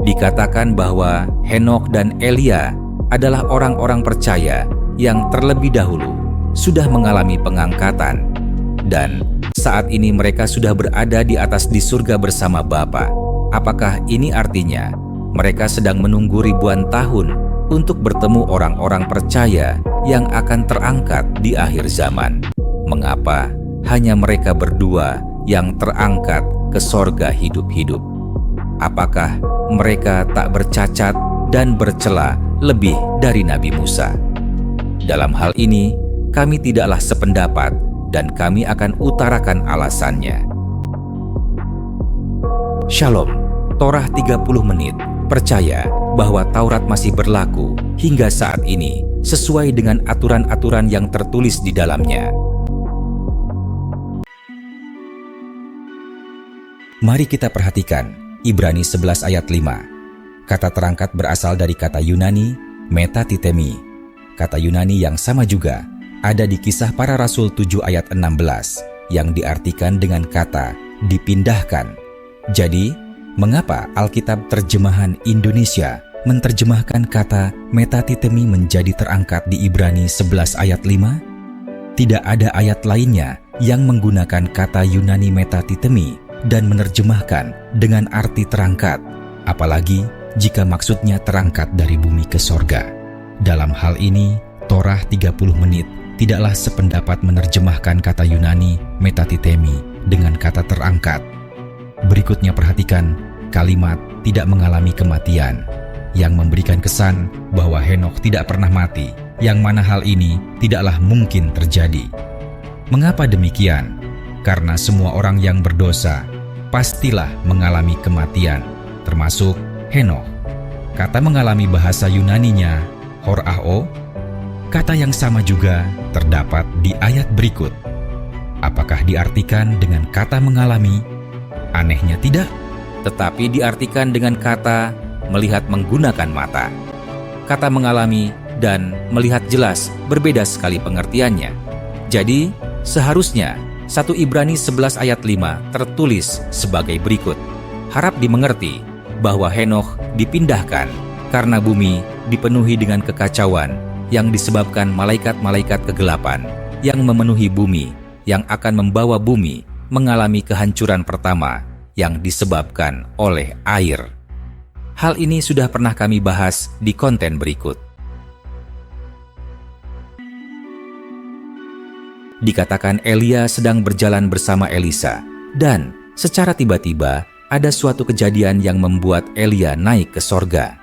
Dikatakan bahwa Henokh dan Elia adalah orang-orang percaya yang terlebih dahulu sudah mengalami pengangkatan, dan saat ini mereka sudah berada di atas di surga bersama Bapa. Apakah ini artinya mereka sedang menunggu ribuan tahun untuk bertemu orang-orang percaya yang akan terangkat di akhir zaman? Mengapa hanya mereka berdua yang terangkat ke sorga hidup-hidup? Apakah mereka tak bercacat dan bercela lebih dari Nabi Musa? Dalam hal ini, kami tidaklah sependapat dan kami akan utarakan alasannya. Shalom, Torah 30 menit percaya bahwa Taurat masih berlaku hingga saat ini sesuai dengan aturan-aturan yang tertulis di dalamnya. Mari kita perhatikan Ibrani 11 ayat 5. Kata terangkat berasal dari kata Yunani metatitemi. Kata Yunani yang sama juga ada di Kisah Para Rasul 7 ayat 16 yang diartikan dengan kata dipindahkan. Jadi, mengapa Alkitab terjemahan Indonesia menerjemahkan kata metatitemi menjadi terangkat di Ibrani 11 ayat 5? Tidak ada ayat lainnya yang menggunakan kata Yunani metatitemi dan menerjemahkan dengan arti terangkat, apalagi jika maksudnya terangkat dari bumi ke sorga. Dalam hal ini, Torah 30 menit tidaklah sependapat menerjemahkan kata Yunani metatitemi dengan kata terangkat. Berikutnya perhatikan kalimat tidak mengalami kematian, yang memberikan kesan bahwa Henokh tidak pernah mati, yang mana hal ini tidaklah mungkin terjadi. Mengapa demikian? Karena semua orang yang berdosa pastilah mengalami kematian, termasuk Henokh. Kata mengalami bahasa Yunaninya horao. Kata yang sama juga terdapat di ayat berikut. Apakah diartikan dengan kata mengalami? Anehnya tidak, tetapi diartikan dengan kata melihat menggunakan mata. Kata mengalami dan melihat jelas berbeda sekali pengertiannya. Jadi, seharusnya 1 Ibrani 11 ayat 5 tertulis sebagai berikut. Harap dimengerti bahwa Henokh dipindahkan karena bumi dipenuhi dengan kekacauan yang disebabkan malaikat-malaikat kegelapan yang memenuhi bumi, yang akan membawa bumi mengalami kehancuran pertama yang disebabkan oleh air. Hal ini sudah pernah kami bahas di konten berikut. Dikatakan Elia sedang berjalan bersama Elisa, dan secara tiba-tiba ada suatu kejadian yang membuat Elia naik ke sorga.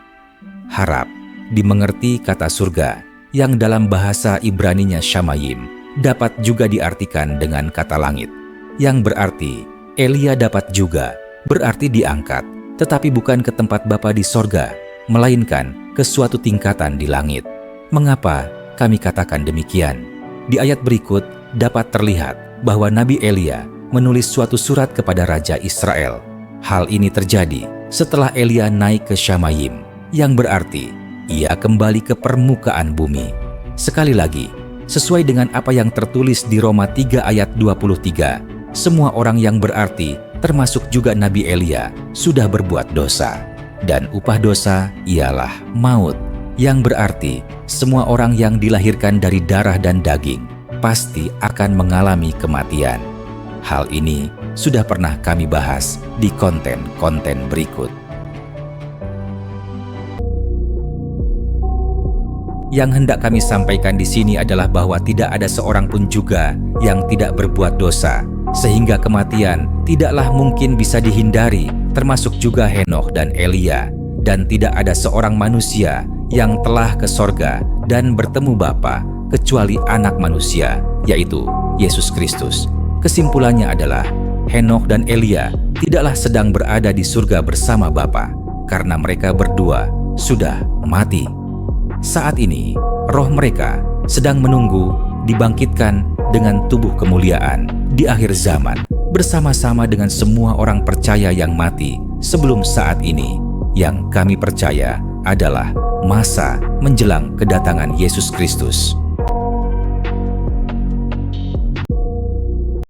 Harap dimengerti kata surga, yang dalam bahasa Ibraninya Shamayim, dapat juga diartikan dengan kata langit, yang berarti Elia dapat juga berarti diangkat, tetapi bukan ke tempat Bapa di sorga, melainkan ke suatu tingkatan di langit. Mengapa kami katakan demikian? Di ayat berikut dapat terlihat bahwa Nabi Elia menulis suatu surat kepada Raja Israel. Hal ini terjadi setelah Elia naik ke Shamayim, yang berarti ia kembali ke permukaan bumi. Sekali lagi, sesuai dengan apa yang tertulis di Roma 3 ayat 23, semua orang yang berarti, termasuk juga Nabi Elia, sudah berbuat dosa. Dan upah dosa ialah maut, yang berarti semua orang yang dilahirkan dari darah dan daging pasti akan mengalami kematian. Hal ini sudah pernah kami bahas di konten-konten berikut. Yang hendak kami sampaikan di sini adalah bahwa tidak ada seorang pun juga yang tidak berbuat dosa, sehingga kematian tidaklah mungkin bisa dihindari, termasuk juga Henokh dan Elia. Dan tidak ada seorang manusia yang telah ke sorga dan bertemu Bapa kecuali Anak Manusia, yaitu Yesus Kristus. Kesimpulannya adalah Henokh dan Elia tidaklah sedang berada di surga bersama Bapa, karena mereka berdua sudah mati. Saat ini, roh mereka sedang menunggu dibangkitkan dengan tubuh kemuliaan di akhir zaman, bersama-sama dengan semua orang percaya yang mati sebelum saat ini, yang kami percaya adalah masa menjelang kedatangan Yesus Kristus.